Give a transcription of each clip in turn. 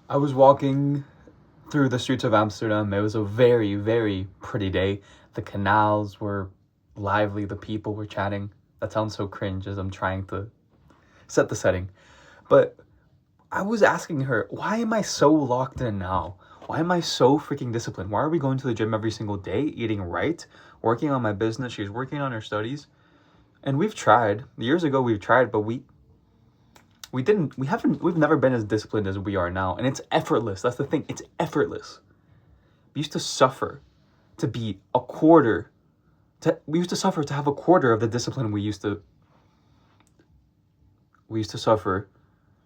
I was walking through the streets of Amsterdam. It was a very, very pretty day. The canals were lively, the people were chatting. That sounds so cringe as I'm trying to set the setting. But I was asking her, why am I so locked in now? Why am I so freaking disciplined? Why are we going to the gym every single day, eating right, working on my business? She's working on her studies. And we've tried. Years ago we've tried, but we've never been as disciplined as we are now. And it's effortless. That's the thing. It's effortless. We used to suffer to be a quarter we used to suffer to have a quarter of the discipline we used to suffer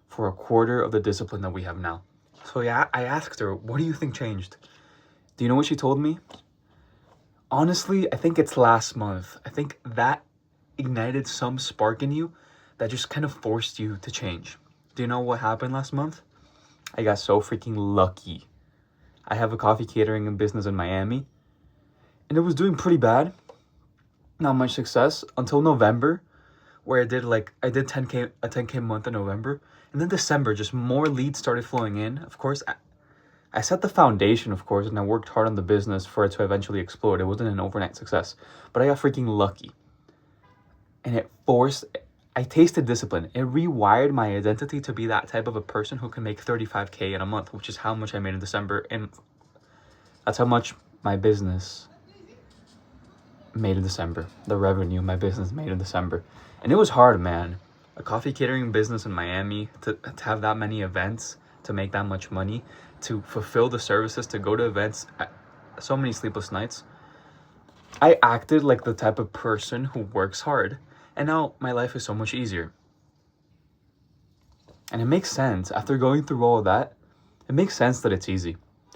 for a quarter of the discipline that we have now. So yeah, I asked her, what do you think changed? Do you know what she told me? Honestly, I think it's last month. I think that ignited some spark in you that just kind of forced you to change. Do you know what happened last month? I got so freaking lucky. I have a coffee catering business in Miami, and it was doing pretty bad. Not much success until November, where I did 10K, a 10K month in November. And then December, just more leads started flowing in. Of course, I set the foundation, of course, and I worked hard on the business for it to eventually explode. It wasn't an overnight success, but I got freaking lucky. And I tasted discipline. It rewired my identity to be that type of a person who can make 35K in a month, which is how much I made in December. And that's how much my business made in December. The revenue my business made in December. And it was hard, man. A coffee catering business in Miami, to have that many events, to make that much money, to fulfill the services, to go to events, so many sleepless nights. I acted like the type of person who works hard. And now my life is so much easier. And it makes sense. After going through all of that, it makes sense that it's easy.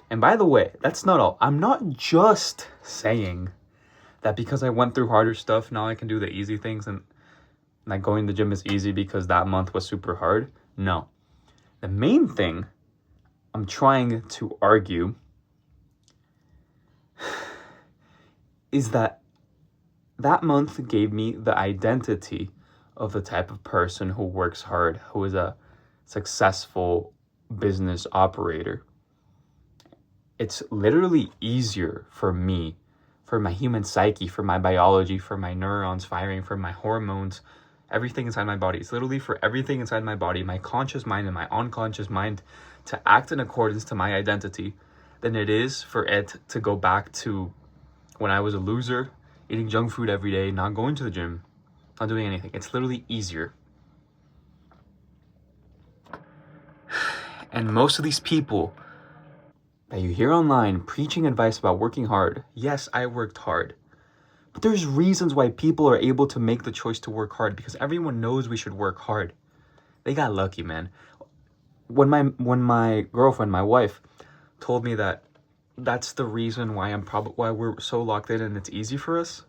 And by the way, that's not all. I'm not just saying that because I went through harder stuff, now I can do the easy things, and like going to the gym is easy because that month was super hard. No. The main thing I'm trying to argue is that month gave me the identity of the type of person who works hard, who is a successful business operator. It's literally easier for me, for my human psyche, for my biology, for my neurons firing, for my hormones, everything inside my body. It's literally for everything inside my body, my conscious mind and my unconscious mind, to act in accordance to my identity than it is for it to go back to when I was a loser, eating junk food every day, not going to the gym, not doing anything. It's literally easier. And most of these people that you hear online preaching advice about working hard, yes, I worked hard. But there's reasons why people are able to make the choice to work hard, because everyone knows we should work hard. They got lucky, man. When my girlfriend, my wife, told me that that's the reason why why we're so locked in and it's easy for us,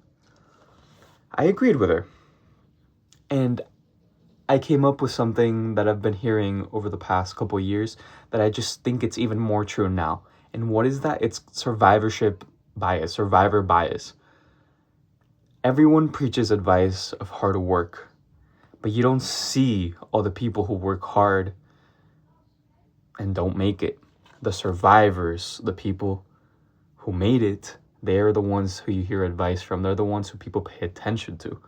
I agreed with her. And I came up with something that I've been hearing over the past couple of years that I just think it's even more true now. And what is that? It's survivor bias. Everyone preaches advice of hard work, but you don't see all the people who work hard and don't make it. The survivors, the people who made it, they're the ones who you hear advice from. They're the ones who people pay attention to.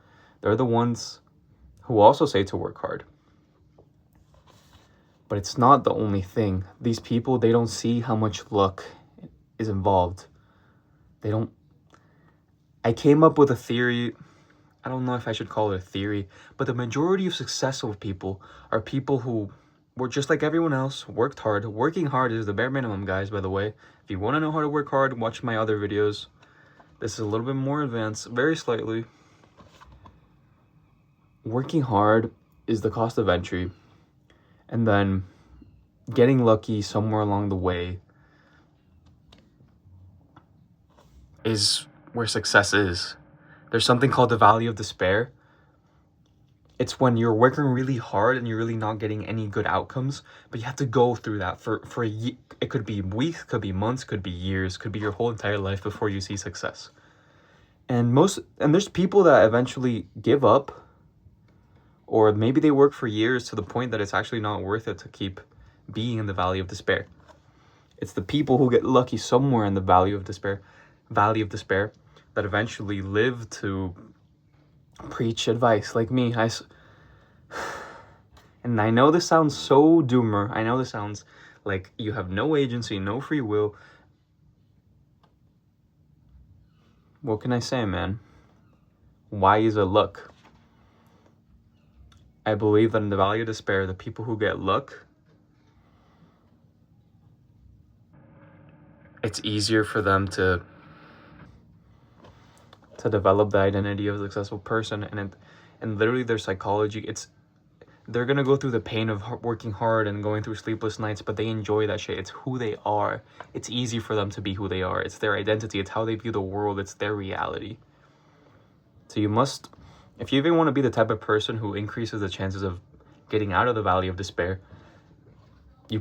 They're the ones who also say to work hard. But it's not the only thing. These people, they don't see how much luck is involved. I came up with a theory. I don't know if I should call it a theory, but the majority of successful people are people who were just like everyone else, worked hard. Working hard is the bare minimum, guys, by the way. If you want to know how to work hard, watch my other videos. This is a little bit more advanced, very slightly. Working hard is the cost of entry, and then getting lucky somewhere along the way is where success is. There's something called the valley of despair. It's when you're working really hard and you're really not getting any good outcomes, but you have to go through that for it could be weeks, could be months, could be years, could be your whole entire life before you see success. And there's people that eventually give up, or maybe they work for years to the point that it's actually not worth it to keep being in the valley of despair. It's the people who get lucky somewhere in the valley of despair that eventually live to preach advice like me. And I know this sounds so doomer. I know this sounds like you have no agency, no free will. What can I say, man? Why is it luck? I believe that in the valley of despair, the people who get luck, it's easier for them to develop the identity of a successful person, and literally their psychology, they're gonna go through the pain of working hard and going through sleepless nights, but they enjoy that shit. It's who they are. It's easy for them to be who they are. It's their identity. It's how they view the world. It's their reality. So you must, if you even want to be the type of person who increases the chances of getting out of the valley of despair, you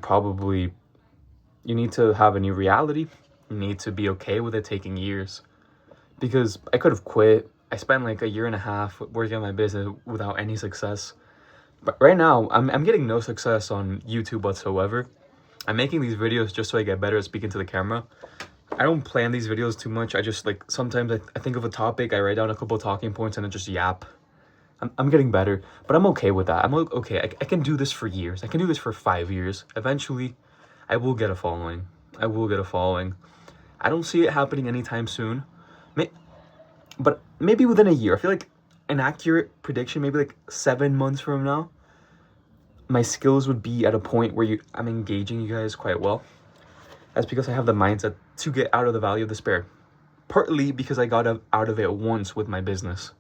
need to have a new reality. You need to be okay with it taking years. Because I could have quit. I spent like a year and a half working on my business without any success. But right now, I'm getting no success on YouTube whatsoever. I'm making these videos just so I get better at speaking to the camera. I don't plan these videos too much. I just like, sometimes I think of a topic, I write down a couple talking points and then just yap. I'm getting better, but I'm okay with that. I'm okay. I can do this for years. I can do this for 5 years. Eventually, I will get a following. I don't see it happening anytime soon. But maybe within a year. I feel like an accurate prediction, maybe like 7 months from now, my skills would be at a point where I'm engaging you guys quite well. That's because I have the mindset to get out of the valley of despair. Partly because I got out of it once with my business.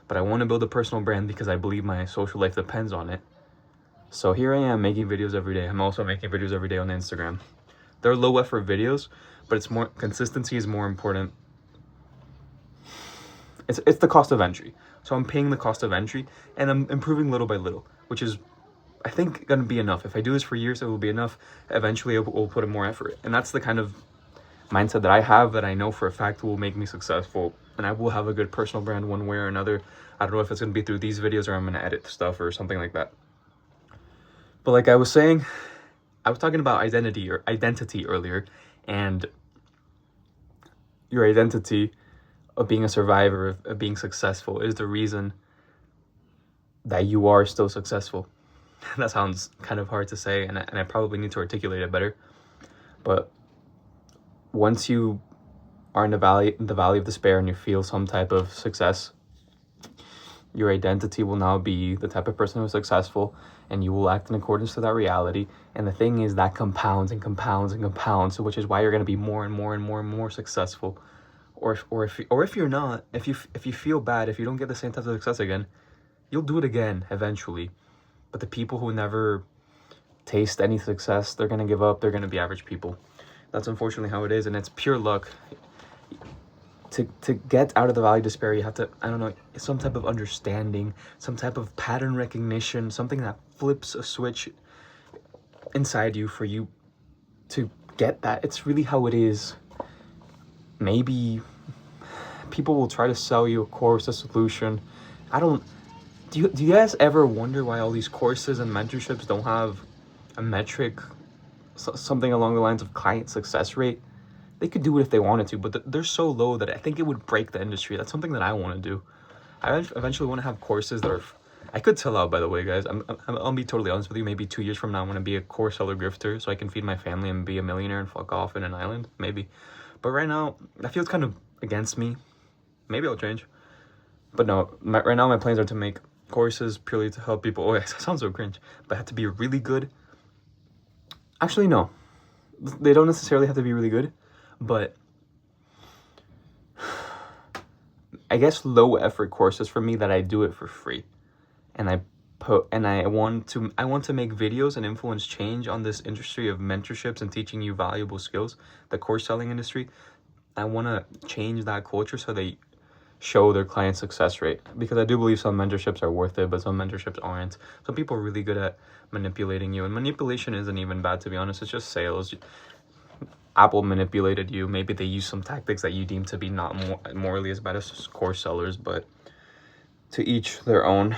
But I want to build a personal brand because I believe my social life depends on it. So here I am making videos every day. I'm also making videos every day on Instagram. They're low effort videos, but consistency is more important. It's the cost of entry. So I'm paying the cost of entry and I'm improving little by little, which is, I think, going to be enough. If I do this for years, it will be enough. Eventually, I will put in more effort. And that's the kind of mindset that I have that I know for a fact will make me successful. And I will have a good personal brand one way or another. I don't know if it's going to be through these videos or I'm going to edit stuff or something like that. But like I was saying, I was talking about identity earlier. And your identity of being a survivor, of being successful, is the reason that you are still successful. That sounds kind of hard to say, and I probably need to articulate it better. But once you are in the valley of despair and you feel some type of success, your identity will now be the type of person who's successful, and you will act in accordance to that reality. And the thing is, that compounds and compounds and compounds, which is why you're going to be more and more and more and more successful. Or if you're not, if you feel bad, if you don't get the same type of success again, you'll do it again eventually. But the people who never taste any success, they're going to give up. They're going to be average people. That's unfortunately how it is, and it's pure luck. To get out of the valley of despair, you have to, I don't know, some type of understanding, some type of pattern recognition, something that flips a switch inside you for you to get that. It's really how it is. Maybe people will try to sell you a course, a solution. Do you guys ever wonder why all these courses and mentorships don't have a metric, something along the lines of client success rate? They could do it if they wanted to, but they're so low that I think it would break the industry. That's something that I want to do. I eventually want to have courses that are, I could sell out, by the way, guys. I'll be totally honest with you. Maybe 2 years from now, I want to be a course seller grifter so I can feed my family and be a millionaire and fuck off in an island. Maybe. But right now, that feels kind of against me. Maybe I'll change. But no, right now my plans are to make courses purely to help people. Oh, yeah, that sounds so cringe. But have to be really good. Actually, no. They don't necessarily have to be really good. But I guess low effort courses for me that I do it for free. And I want to make videos and influence change on this industry of mentorships and teaching you valuable skills, the course selling industry. I want to change that culture so they show their client success rate, because I do believe some mentorships are worth it, but some mentorships aren't. Some people are really good at manipulating you, and manipulation isn't even bad, to be honest. It's just sales. Apple manipulated you. Maybe they use some tactics that you deem to be not morally as bad as course sellers, but to each their own.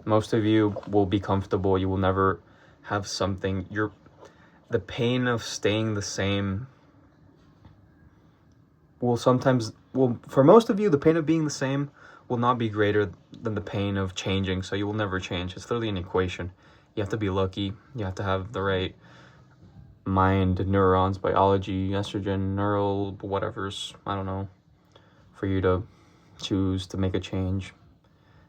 Most of you will be comfortable. You will never have something, the pain of staying the same will sometimes, for most of you, the pain of being the same will not be greater than the pain of changing, so you will never change. It's literally an equation. You have to be lucky. You have to have the right mind, neurons, biology, estrogen, neural, whatever's, I don't know, for you to choose to make a change.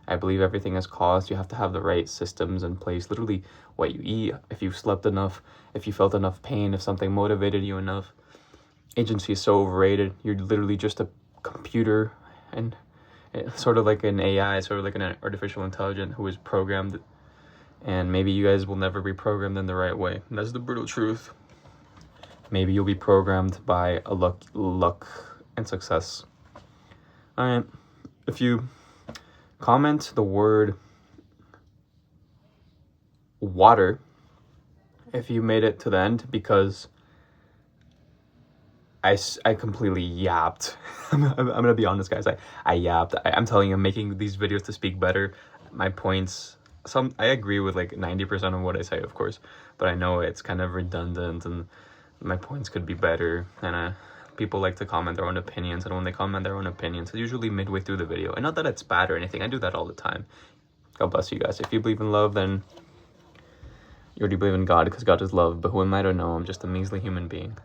I believe everything has cause. You have to have the right systems in place. Literally what you eat, if you've slept enough, if you felt enough pain, if something motivated you enough. Agency is so overrated. You're literally just a computer, and it's sort of like an AI, sort of like an artificial intelligence who is programmed, and maybe you guys will never be programmed in the right way. And that's the brutal truth. Maybe you'll be programmed by a luck and success. All right, if you comment the word water, if you made it to the end, because I completely yapped. I'm gonna be honest, guys. I yapped. I'm telling you, I'm making these videos to speak better. My points, I agree with like 90% of what I say, of course, but I know it's kind of redundant and my points could be better. And people like to comment their own opinions, and when they comment their own opinions, it's usually midway through the video. And not that it's bad or anything. I do that all the time. God bless you guys. If you believe in love, then you already believe in God, because God is love. But who am I to know? I'm just a measly human being.